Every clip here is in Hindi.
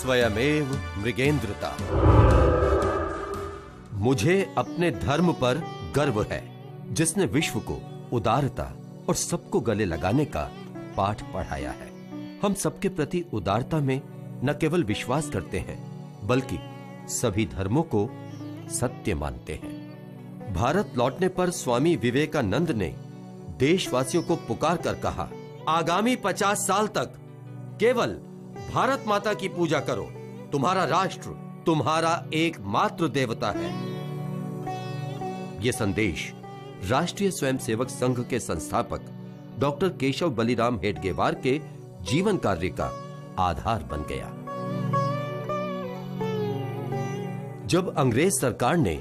स्वयमेव मृगेंद्रता। मुझे अपने धर्म पर गर्व है, जिसने विश्व को उदारता और सबको गले लगाने का पाठ पढ़ाया है। हम सबके प्रति उदारता में न केवल विश्वास करते हैं, बल्कि सभी धर्मों को सत्य मानते हैं। भारत लौटने पर स्वामी विवेकानंद ने देशवासियों को पुकार कर कहा, आगामी 50 साल तक केवल भारत माता की पूजा करो। तुम्हारा राष्ट्र तुम्हारा एकमात्र देवता है। यह संदेश राष्ट्रीय स्वयंसेवक संघ के संस्थापक डॉक्टर केशव बलिराम हेडगेवार के जीवन कार्य का आधार बन गया। जब अंग्रेज सरकार ने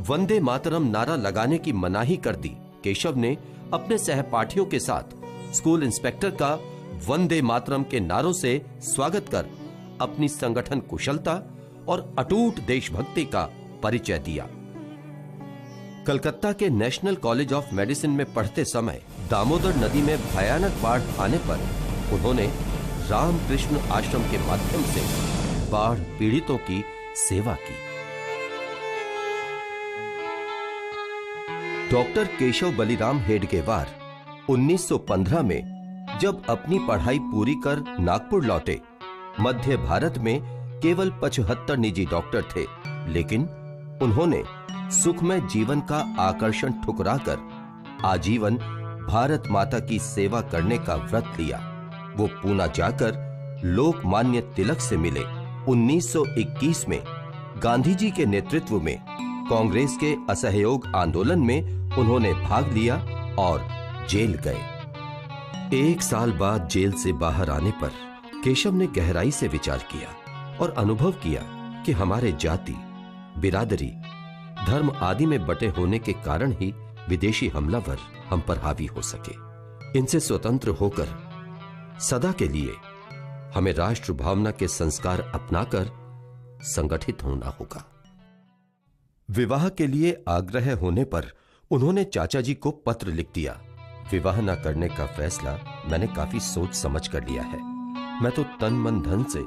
वंदे मातरम नारा लगाने की मनाही कर दी, केशव ने अपने सहपाठियों के साथ स्कूल इंस्पेक्टर का वंदे मातरम के नारों से स्वागत कर अपनी संगठन कुशलता और अटूट देशभक्ति का परिचय दिया। कलकत्ता के नेशनल कॉलेज ऑफ मेडिसिन में पढ़ते समय दामोदर नदी में भयानक बाढ़ आने पर उन्होंने रामकृष्ण आश्रम के माध्यम से बाढ़ पीड़ितों की सेवा की। डॉक्टर केशव बलिराम हेडगेवार 1915 में जब अपनी पढ़ाई पूरी कर नागपुर लौटे, मध्य भारत में केवल 75 निजी डॉक्टर थे, लेकिन उन्होंने सुखमय जीवन का आकर्षण ठुकराकर आजीवन भारत माता की सेवा करने का व्रत लिया। वो पूना जाकर लोकमान्य तिलक से मिले। 1921 में गांधी जी के नेतृत्व में कांग्रेस के असहयोग आंदोलन में उन्होंने भाग लिया और जेल गए। 1 साल बाद जेल से बाहर आने पर केशव ने गहराई से विचार किया और अनुभव किया कि हमारे जाति, बिरादरी, धर्म आदि में बटे होने के कारण ही विदेशी हमलावर हम पर हावी हो सके। इनसे स्वतंत्र होकर सदा के लिए हमें राष्ट्र भावना के संस्कार अपनाकर संगठित होना होगा। विवाह के लिए आग्रह होने पर उन्होंने चाचा जी को पत्र लिख दिया। विवाह न करने का फैसला मैंने काफी सोच समझ कर लिया है। मैं तो तन मन धन से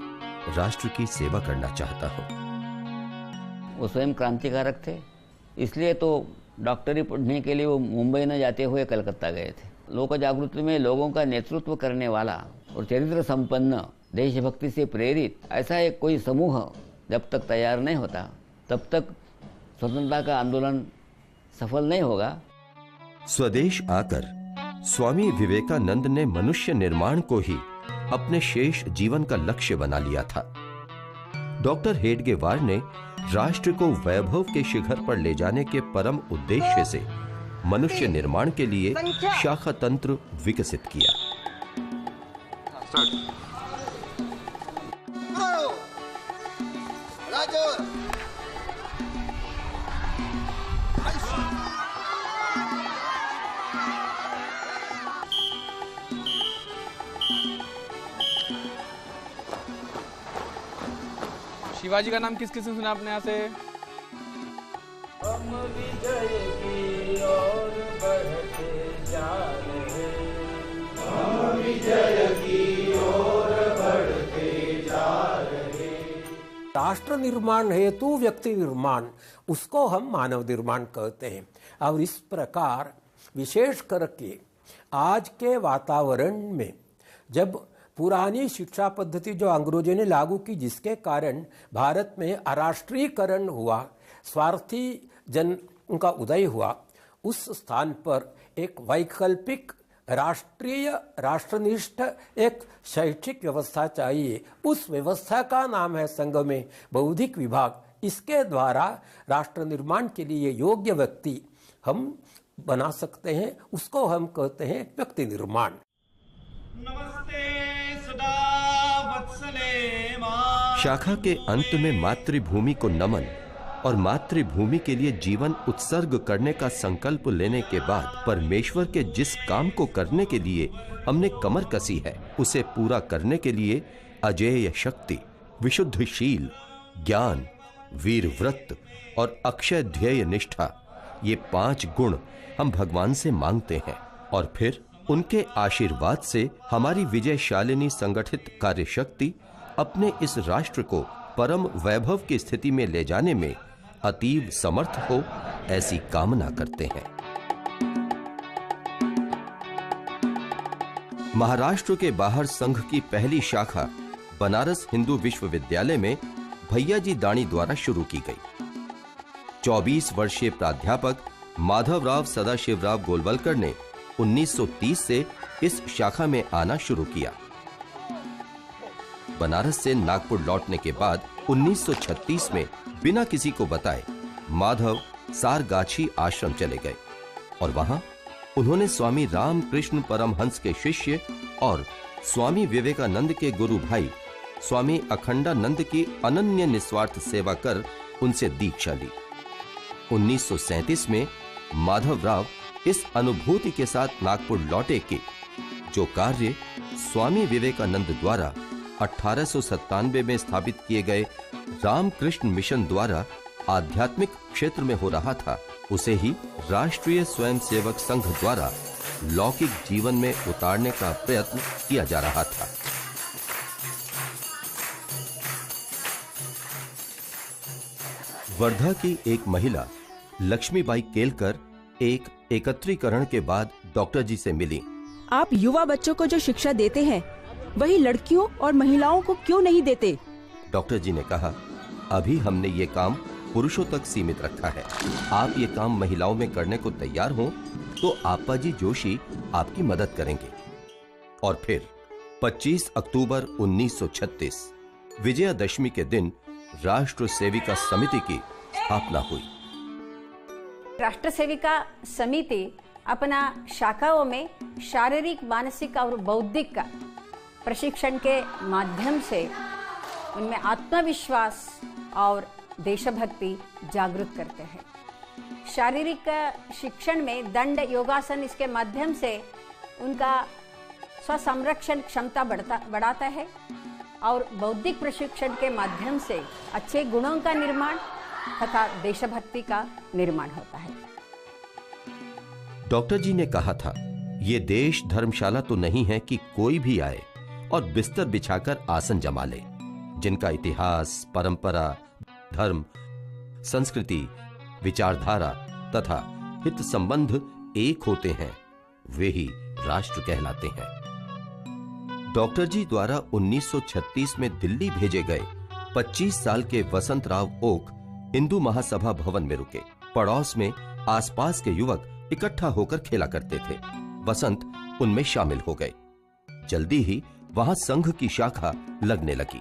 राष्ट्र की सेवा करना चाहता हूं। वो स्वयं क्रांतिकारक थे, इसलिए तो डॉक्टरी पढ़ने के लिए वो मुंबई न जाते हुए कलकत्ता गए थे। लोक जागृति में लोगों का नेतृत्व करने वाला और चरित्र संपन्न, देशभक्ति से प्रेरित ऐसा एक कोई समूह जब तक तैयार नहीं होता, तब तक स्वतंत्रता का आंदोलन सफल नहीं होगा। स्वदेश आकर स्वामी विवेकानंद ने मनुष्य निर्माण को ही अपने शेष जीवन का लक्ष्य बना लिया था। डॉक्टर हेडगेवार ने राष्ट्र को वैभव के शिखर पर ले जाने के परम उद्देश्य से मनुष्य निर्माण के लिए शाखा तंत्र विकसित किया। शिवाजी का नाम किस किस ने सुना आपने यहाँ से? हम विजय की ओर बढ़ते जा रहे, हम विजय की ओर बढ़ते जा रहे। राष्ट्र निर्माण हेतु व्यक्ति निर्माण, उसको हम मानव निर्माण कहते हैं। और इस प्रकार विशेष करके आज के वातावरण में जब पुरानी शिक्षा पद्धति जो अंग्रेजों ने लागू की, जिसके कारण भारत में अराष्ट्रीयकरण हुआ, स्वार्थी जन का उदय हुआ, उस स्थान पर एक वैकल्पिक राष्ट्रीय राष्ट्रनिष्ठ एक शैक्षिक व्यवस्था चाहिए। उस व्यवस्था का नाम है संघ में बौद्धिक विभाग। इसके द्वारा राष्ट्र निर्माण के लिए योग्य व्यक्ति हम बना सकते हैं, उसको हम कहते हैं व्यक्ति निर्माण। नमस्ते सदा वत्सले मां। शाखा के अंत में मातृभूमि को नमन और मातृभूमि के लिए जीवन उत्सर्ग करने का संकल्प लेने के बाद परमेश्वर के जिस काम को करने के लिए हमने कमर कसी है, उसे पूरा करने के लिए अजेय शक्ति, विशुद्धशील ज्ञान, वीर व्रत और अक्षय ध्येय निष्ठा, ये 5 गुण हम भगवान से मांगते हैं और फिर उनके आशीर्वाद से हमारी विजयशालिनी संगठित कार्य शक्ति अपने इस राष्ट्र को परम वैभव की स्थिति में ले जाने में अतीव समर्थ हो, ऐसी कामना करते हैं। महाराष्ट्र के बाहर संघ की पहली शाखा बनारस हिंदू विश्वविद्यालय में भैयाजी दाणी द्वारा शुरू की गई। 24 वर्षीय प्राध्यापक माधवराव सदाशिवराव गोलवलकर ने 1930 से इस शाखा में आना शुरू किया। बनारस से नागपुर लौटने के बाद 1936 में बिना किसी को बताए माधव सारगाछी आश्रम चले गए और वहां उन्होंने स्वामी रामकृष्ण परमहंस के शिष्य और स्वामी विवेकानंद के गुरु भाई स्वामी अखंडानंद की अनन्य निस्वार्थ सेवा कर उनसे दीक्षा ली। 1937 में माधवराव इस अनुभूति के साथ नागपुर लौटे कि जो कार्य स्वामी विवेकानंद द्वारा 1897 में स्थापित किए गए रामकृष्ण मिशन द्वारा आध्यात्मिक क्षेत्र में हो रहा था, उसे ही राष्ट्रीय स्वयंसेवक संघ द्वारा लौकिक जीवन में उतारने का प्रयत्न किया जा रहा था। वर्धा की एक महिला लक्ष्मीबाई केलकर एक एकत्रीकरण के बाद डॉक्टर जी से मिली। आप युवा बच्चों को जो शिक्षा देते हैं वही लड़कियों और महिलाओं को क्यों नहीं देते? डॉक्टर जी ने कहा, अभी हमने ये काम पुरुषों तक सीमित रखा है। आप ये काम महिलाओं में करने को तैयार हो तो आप्पाजी जोशी आपकी मदद करेंगे। और फिर 25 अक्टूबर 1936 विजयादशमी के दिन राष्ट्र सेविका समिति की स्थापना हुई। राष्ट्र सेविका समिति अपना शाखाओं में शारीरिक, मानसिक और बौद्धिक का प्रशिक्षण के माध्यम से उनमें आत्मविश्वास और देशभक्ति जागृत करते हैं। शारीरिक शिक्षण में दंड, योगासन, इसके माध्यम से उनका स्वसंरक्षण क्षमता बढ़ाता है और बौद्धिक प्रशिक्षण के माध्यम से अच्छे गुणों का निर्माण तथा देशभक्ति का निर्माण होता है। डॉक्टर जी ने कहा था, ये देश धर्मशाला तो नहीं है कि कोई भी आए और बिस्तर बिछाकर आसन जमा ले। जिनका इतिहास, परंपरा, धर्म, संस्कृति, विचारधारा तथा हित संबंध एक होते हैं, वे ही राष्ट्र कहलाते हैं। डॉक्टर जी द्वारा 1936 में दिल्ली भेजे गए 25 साल के वसंत राव ओक हिंदू महासभा भवन में रुके। पड़ोस में आसपास के युवक इकट्ठा होकर खेला करते थे। वसंत उनमें शामिल हो गए। जल्दी ही वहां संघ की शाखा लगने लगी।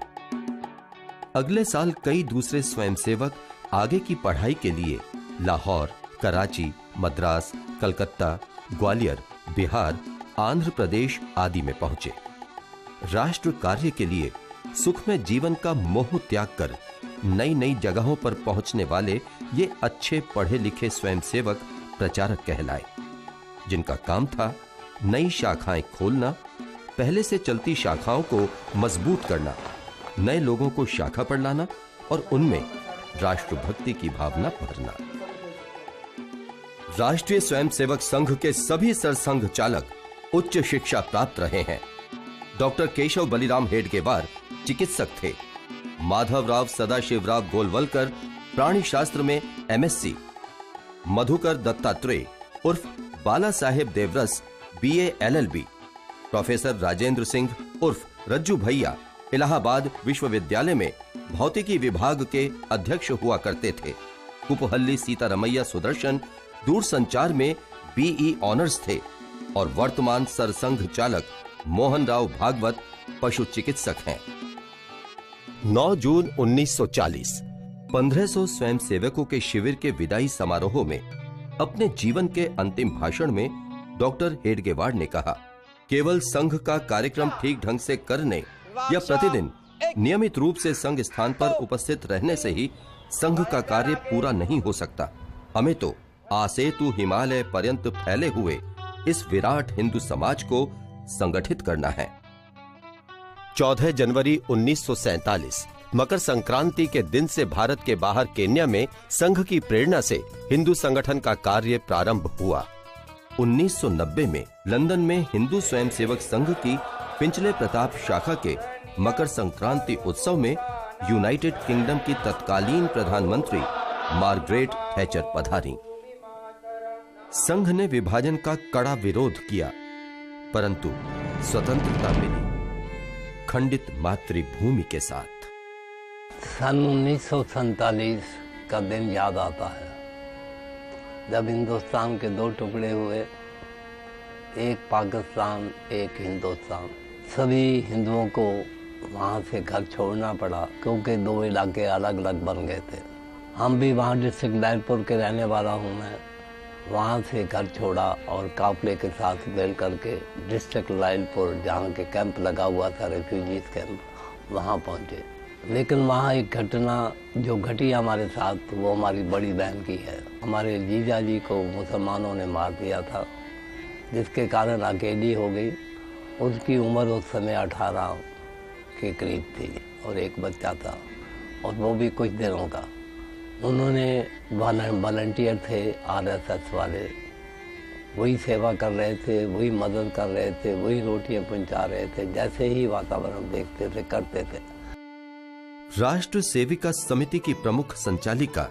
अगले साल कई दूसरे स्वयंसेवक आगे की पढ़ाई के लिए लाहौर, कराची, मद्रास, कलकत्ता, ग्वालियर, बिहार, आंध्र प्रदेश आदि में पहुंचे। राष्ट्र कार्य के लिए सुखमय जीवन का मोह त्याग कर नई नई जगहों पर पहुंचने वाले ये अच्छे पढ़े लिखे स्वयंसेवक प्रचारक कहलाए, जिनका काम था नई शाखाएं खोलना, पहले से चलती शाखाओं को मजबूत करना, नए लोगों को शाखा पर लाना और उनमें राष्ट्रभक्ति की भावना भरना। राष्ट्रीय स्वयंसेवक संघ के सभी सरसंघ चालक उच्च शिक्षा प्राप्त रहे हैं। डॉक्टर केशव बलिराम हेडगेवार चिकित्सक थे। माधवराव सदाशिवराव गोलवलकर प्राणी शास्त्र में MSc, मधुकर दत्तात्रेय उर्फ Bala Saheb Deoras BA LLB, professor Rajendra Singh उर्फ रज्जू भैया इलाहाबाद विश्वविद्यालय में भौतिकी विभाग के अध्यक्ष हुआ करते थे। कुपहल्ली सीतारमैया सुदर्शन दूरसंचार में BE ऑनर्स थे और वर्तमान सरसंघ चालक मोहन राव भागवत पशु चिकित्सक हैं। 9 जून 1940 1500 स्वयंसेवकों के शिविर के विदाई समारोह में अपने जीवन के अंतिम भाषण में डॉक्टर हेडगेवार ने कहा, केवल संघ का कार्यक्रम ठीक ढंग से करने या प्रतिदिन नियमित रूप से संघ स्थान पर उपस्थित रहने से ही संघ का कार्य पूरा नहीं हो सकता। हमें तो आसेतु हिमालय पर्यंत फैले हुए इस विराट हिंदू समाज को संगठित करना है। 14 जनवरी 1947 मकर संक्रांति के दिन से भारत के बाहर केन्या में संघ की प्रेरणा से हिंदू संगठन का कार्य प्रारंभ हुआ। 1990 में लंदन में हिंदू स्वयंसेवक संघ की पिंचले प्रताप शाखा के मकर संक्रांति उत्सव में यूनाइटेड किंगडम की तत्कालीन प्रधानमंत्री मार्गरेट थैचर पधारी। संघ ने विभाजन का कड़ा विरोध किया, परंतु स्वतंत्रता मिली खंडित मातृभूमि के साथ। सन 1947 का दिन याद आता है, जब हिंदुस्तान के दो टुकड़े हुए, एक पाकिस्तान एक हिंदुस्तान। सभी हिंदुओं को वहाँ से घर छोड़ना पड़ा क्योंकि दो इलाके अलग अलग बन गए थे। हम भी वहाँ डिस्ट्रिक्ट लालपुर के रहने वाला हूँ मैं। वहाँ से घर छोड़ा और काफले के साथ मिल करके डिस्ट्रिक्ट लालपुर, जहाँ के कैंप लगा हुआ था, रेफ्यूजीज कैंप, वहाँ पहुँचे। लेकिन वहाँ एक घटना जो घटी हमारे साथ, वो हमारी बड़ी बहन की है। हमारे जीजा जी को मुसलमानों ने मार दिया था, जिसके कारण अकेली हो गई। उसकी उम्र उस समय 18 के करीब थी और एक बच्चा था, और वो भी कुछ दिनों का। उन्होंने वॉलंटियर थे RSS वाले, वही सेवा कर रहे थे, वही मदद कर रहे थे, वही रोटियां पहुंचा रहे थे, जैसे ही वातावरण देखते थे करते थे। राष्ट्र सेविका समिति की प्रमुख संचालिका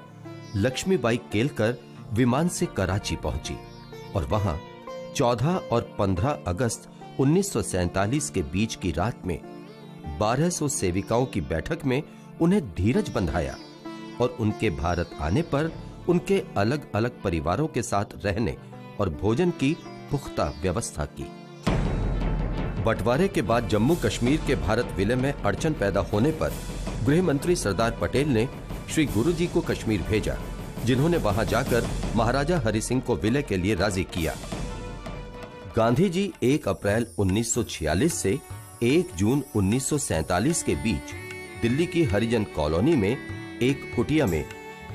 लक्ष्मीबाई केलकर विमान से कराची पहुंची और वहां 14 और 15 अगस्त 1947 के बीच की रात में 1200 सेविकाओं की बैठक में उन्हें धीरज बंधाया और उनके भारत आने पर उनके अलग अलग परिवारों के साथ रहने और भोजन की पुख्ता व्यवस्था की। बंटवारे के बाद जम्मू कश्मीर के भारत विलय में अड़चन पैदा होने पर गृह मंत्री सरदार पटेल ने श्री गुरुजी को कश्मीर भेजा, जिन्होंने वहां जाकर महाराजा हरि सिंह को विलय के लिए राजी किया। गांधी जी 1 अप्रैल 1946 से 1 जून 1947 के बीच दिल्ली की हरिजन कॉलोनी में एक कुटिया में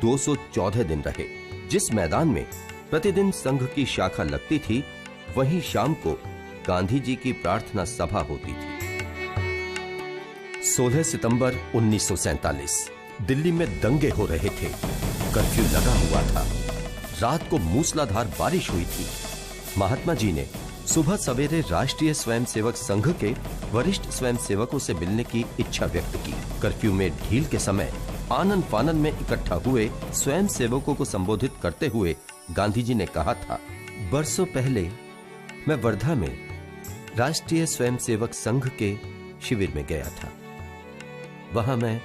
214 दिन रहे। जिस मैदान में प्रतिदिन संघ की शाखा लगती थी, वहीं शाम को गांधी जी की प्रार्थना सभा होती थी। 16 सितंबर 1947 दिल्ली में दंगे हो रहे थे। कर्फ्यू लगा हुआ था। रात को मूसलाधार बारिश हुई थी। महात्मा जी ने सुबह सवेरे राष्ट्रीय स्वयंसेवक संघ के वरिष्ठ स्वयंसेवकों से मिलने की इच्छा व्यक्त की। कर्फ्यू में ढील के समय आनन फानन में इकट्ठा हुए स्वयंसेवकों को संबोधित करते हुए गांधी जी ने कहा था, बरसों पहले मैं वर्धा में राष्ट्रीय स्वयंसेवक संघ के शिविर में गया था। वहां मैं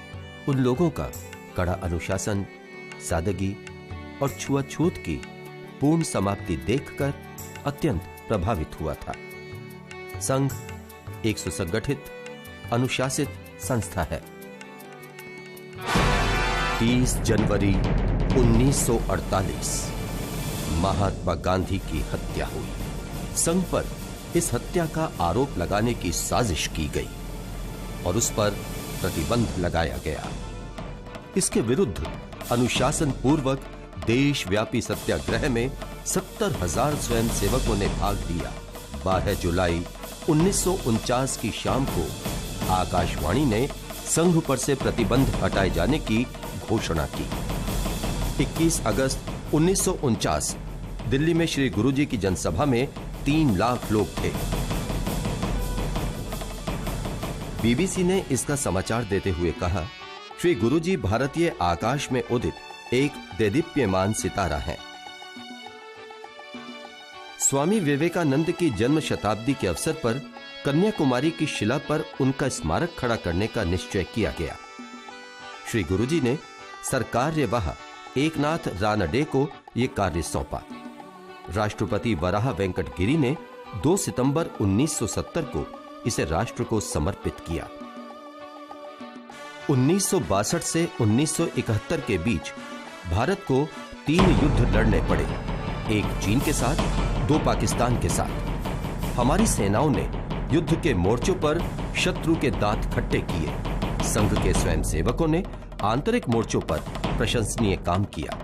उन लोगों का कड़ा अनुशासन, सादगी और छुआछूत की पूर्ण समाप्ति देखकर अत्यंत प्रभावित हुआ था। संघ एक सुसंगठित, अनुशासित संस्था है। 30 जनवरी 1948 महात्मा गांधी की हत्या हुई। संघ पर इस हत्या का आरोप लगाने की साजिश की गई और उस पर प्रतिबंध लगाया गया। इसके विरुद्ध अनुशासन पूर्वक देशव्यापी सत्याग्रह में 70,000 स्वयंसेवकों ने भाग लिया। 12 जुलाई 1949 की शाम को आकाशवाणी ने संघ पर से प्रतिबंध हटाए जाने की घोषणा की। 21 अगस्त 1949 दिल्ली में श्री गुरुजी की जनसभा में 3 लाख लोग थे। बीबीसी ने इसका समाचार देते हुए कहा, श्री गुरुजी भारतीय आकाश में उदित एक देदीप्यमान सितारा हैं। स्वामी विवेकानंद की जन्म शताब्दी के अवसर पर कन्याकुमारी की शिला पर उनका स्मारक खड़ा करने का निश्चय किया गया। श्री गुरुजी ने सरकार्यवाह एकनाथ रानडे को यह कार्य सौंपा। राष्ट्रपति वराह वेंकट गिरि ने 2 सितंबर 1970 को इसे राष्ट्र को समर्पित किया। 1962 से 1971 के बीच भारत को 3 युद्ध लड़ने पड़े, एक चीन के साथ, 2 पाकिस्तान के साथ। हमारी सेनाओं ने युद्ध के मोर्चों पर शत्रु के दांत खट्टे किए। संघ के स्वयंसेवकों ने आंतरिक मोर्चों पर प्रशंसनीय काम किया।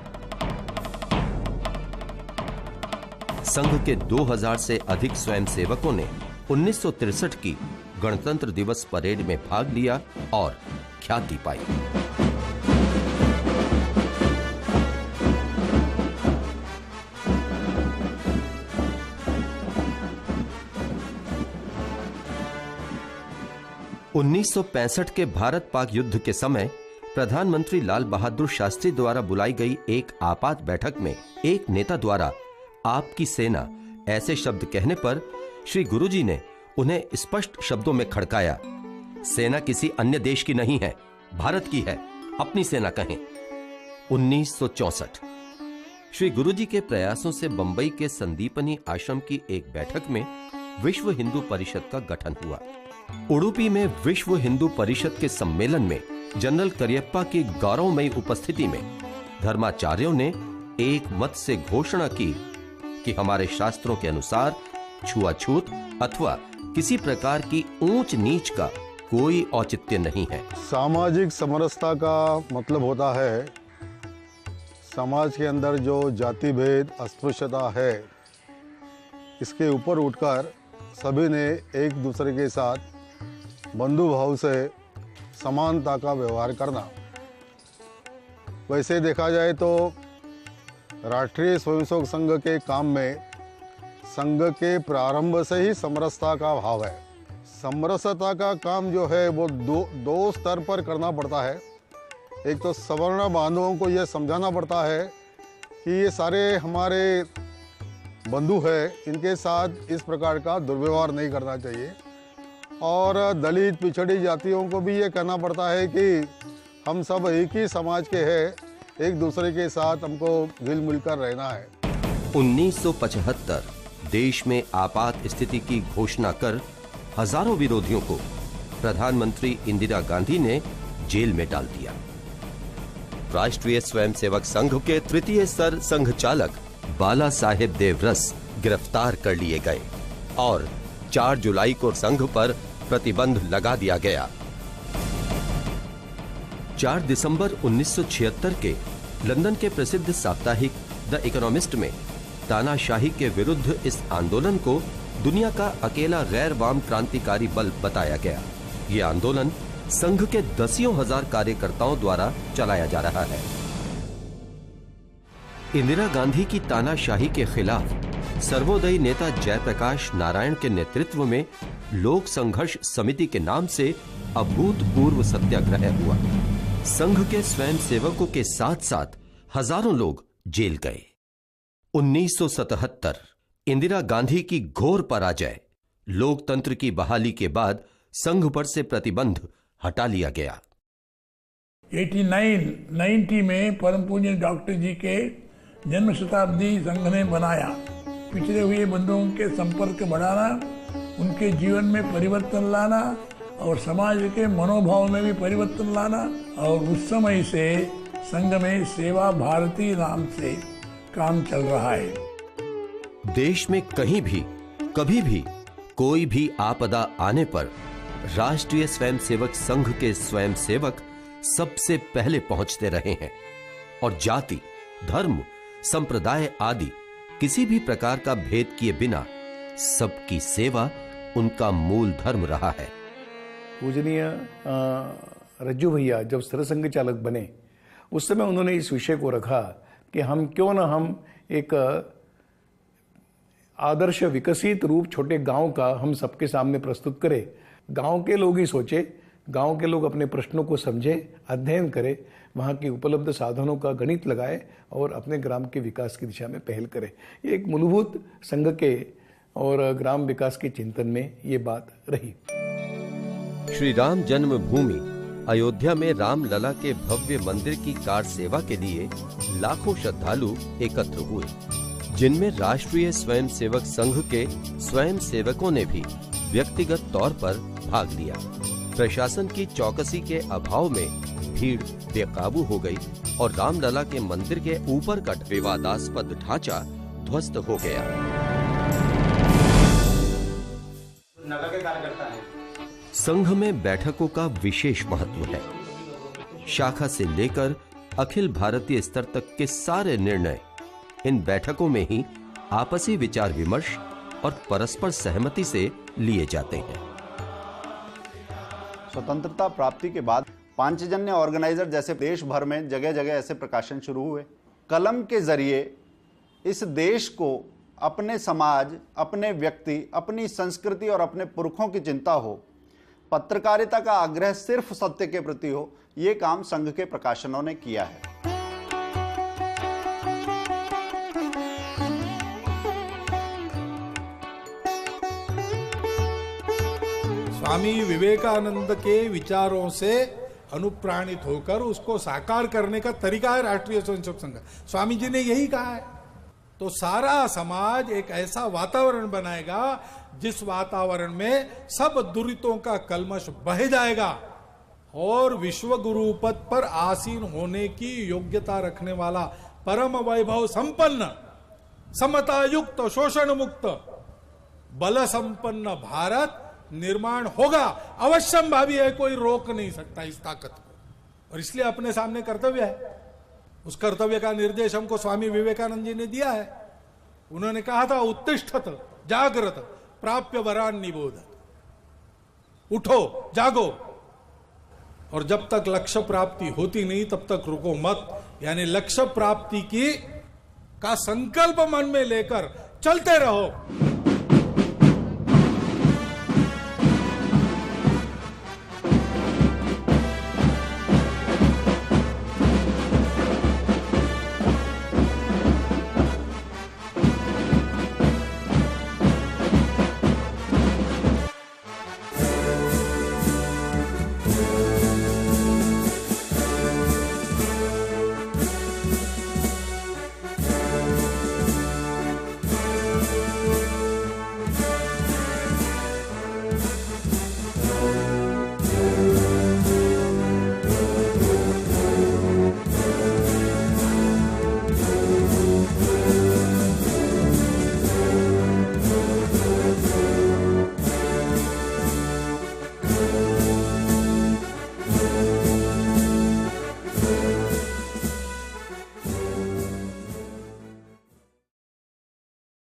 संघ के 2000 से अधिक स्वयंसेवकों ने 1963 की गणतंत्र दिवस परेड में भाग लिया और ख्याति पाई। 1965 के भारत पाक युद्ध के समय प्रधानमंत्री लाल बहादुर शास्त्री द्वारा बुलाई गई एक आपात बैठक में एक नेता द्वारा आपकी सेना ऐसे शब्द कहने पर श्री गुरुजी ने उन्हें स्पष्ट शब्दों में खड़काया, सेना किसी अन्य देश की नहीं है, भारत की है, अपनी सेना कहें। 1964 श्री गुरुजी के प्रयासों से बंबई के संदीपनी आश्रम की एक बैठक में विश्व हिंदू परिषद का गठन हुआ। उडुपी में विश्व हिंदू परिषद के सम्मेलन में जनरल करियप्पा की गौरवमयी उपस्थिति में धर्माचार्यों ने एक मत से घोषणा की कि हमारे शास्त्रों के अनुसार छुआछूत अथवा किसी प्रकार की ऊंच नीच का कोई औचित्य नहीं है। सामाजिक समरसता का मतलब होता है समाज के अंदर जो जाति भेद अस्पृश्यता है इसके ऊपर उठकर सभी ने एक दूसरे के साथ बंधु भाव से समानता का व्यवहार करना। वैसे देखा जाए तो राष्ट्रीय स्वयंसेवक संघ के काम में संघ के प्रारंभ से ही समरसता का भाव है। समरसता का काम जो है वो दो स्तर पर करना पड़ता है। एक तो सवर्ण बांधवों को यह समझाना पड़ता है कि ये सारे हमारे बंधु है, इनके साथ इस प्रकार का दुर्व्यवहार नहीं करना चाहिए। और दलित पिछड़ी जातियों को भी ये कहना पड़ता है कि हम सब एक ही समाज के हैं, एक दूसरे के साथ हमको मिल मिलकर रहना है। 1975 देश में आपात स्थिति की घोषणा कर हजारों विरोधियों को प्रधानमंत्री इंदिरा गांधी ने जेल में डाल दिया। राष्ट्रीय स्वयंसेवक संघ के तृतीय स्तर संघ चालक बाला साहेब देवरस गिरफ्तार कर लिए गए और 4 जुलाई को संघ पर प्रतिबंध लगा दिया गया। 4 दिसंबर 1976 के लंदन के प्रसिद्ध साप्ताहिक द इकोनॉमिस्ट में तानाशाही के विरुद्ध इस आंदोलन को दुनिया का अकेला गैर वाम क्रांतिकारी बल बताया गया। ये आंदोलन संघ के दसियों हजार कार्यकर्ताओं द्वारा चलाया जा रहा है। इंदिरा गांधी की तानाशाही के खिलाफ सर्वोदयी नेता जयप्रकाश नारायण के नेतृत्व में लोक संघर्ष समिति के नाम से अभूतपूर्व सत्याग्रह हुआ। संघ के स्वयं सेवकों के साथ साथ हजारों लोग जेल गए। 1977 इंदिरा गांधी की घोर पराजय, लोकतंत्र की बहाली के बाद संघ पर से प्रतिबंध हटा लिया गया। 90 में परम पूज्य डॉक्टर जी के जन्म शताब्दी संघ ने बनाया। पिछड़े हुए बंधुओं के संपर्क बढ़ाना, उनके जीवन में परिवर्तन लाना और समाज के मनोभाव में भी परिवर्तन लाना। और उस समय से संघ में सेवा भारती नाम से काम चल रहा है। देश में कहीं भी कभी भी कोई भी आपदा आने पर राष्ट्रीय स्वयंसेवक संघ के स्वयंसेवक सबसे पहले पहुंचते रहे हैं और जाति, धर्म, संप्रदाय आदि किसी भी प्रकार का भेद किए बिना सबकी सेवा उनका मूल धर्म रहा है। पूजनीय रज्जू भैया जब सरसंघ चालक बने उस समय उन्होंने इस विषय को रखा कि हम क्यों ना हम एक आदर्श विकसित रूप छोटे गांव का हम सबके सामने प्रस्तुत करें। गांव के लोग ही सोचे, गांव के लोग अपने प्रश्नों को समझे, अध्ययन करें, वहाँ के उपलब्ध साधनों का गणित लगाए और अपने ग्राम के विकास की दिशा में पहल करें। ये एक मूलभूत संघ के और ग्राम विकास के चिंतन में ये बात रही। श्री राम जन्मभूमि अयोध्या में राम लला के भव्य मंदिर की कार सेवा के लिए लाखों श्रद्धालु एकत्र हुए, जिनमें राष्ट्रीय स्वयंसेवक संघ के स्वयं सेवकों ने भी व्यक्तिगत तौर पर भाग लिया। प्रशासन की चौकसी के अभाव में भीड़ बेकाबू हो गई और रामलला के मंदिर के ऊपर का विवादास्पद ढांचा ध्वस्त हो गया। संघ में बैठकों का विशेष महत्व है। शाखा से लेकर अखिल भारतीय स्तर तक के सारे निर्णय इन बैठकों में ही आपसी विचार विमर्श और परस्पर सहमति से लिए जाते हैं। स्वतंत्रता प्राप्ति के बाद पांचजन्य ऑर्गेनाइजर जैसे देश भर में जगह जगह ऐसे प्रकाशन शुरू हुए। कलम के जरिए इस देश को अपने समाज, अपने व्यक्ति, अपनी संस्कृति और अपने पुरखों की चिंता हो, पत्रकारिता का आग्रह सिर्फ सत्य के प्रति हो, ये काम संघ के प्रकाशनों ने किया है। स्वामी विवेकानंद के विचारों से अनुप्राणित होकर उसको साकार करने का तरीका है राष्ट्रीय स्वयंसेवक संघ। स्वामी जी ने यही कहा है। तो सारा समाज एक ऐसा वातावरण बनाएगा जिस वातावरण में सब दुरितों का कलमश बह जाएगा और विश्व गुरु पद पर आसीन होने की योग्यता रखने वाला परम वैभव संपन्न, समता युक्त, शोषण मुक्त, बल संपन्न भारत निर्माण होगा। अवश्यंभावी है, कोई रोक नहीं सकता इस ताकत को। और इसलिए अपने सामने कर्तव्य है। उस कर्तव्य का निर्देश हमको स्वामी विवेकानंद जी ने दिया है। उन्होंने कहा था, उत्तिष्ठत जागृत प्राप्य वरान निबोधत। उठो, जागो, और जब तक लक्ष्य प्राप्ति होती नहीं तब तक रुको मत। यानी लक्ष्य प्राप्ति का संकल्प मन में लेकर चलते रहो।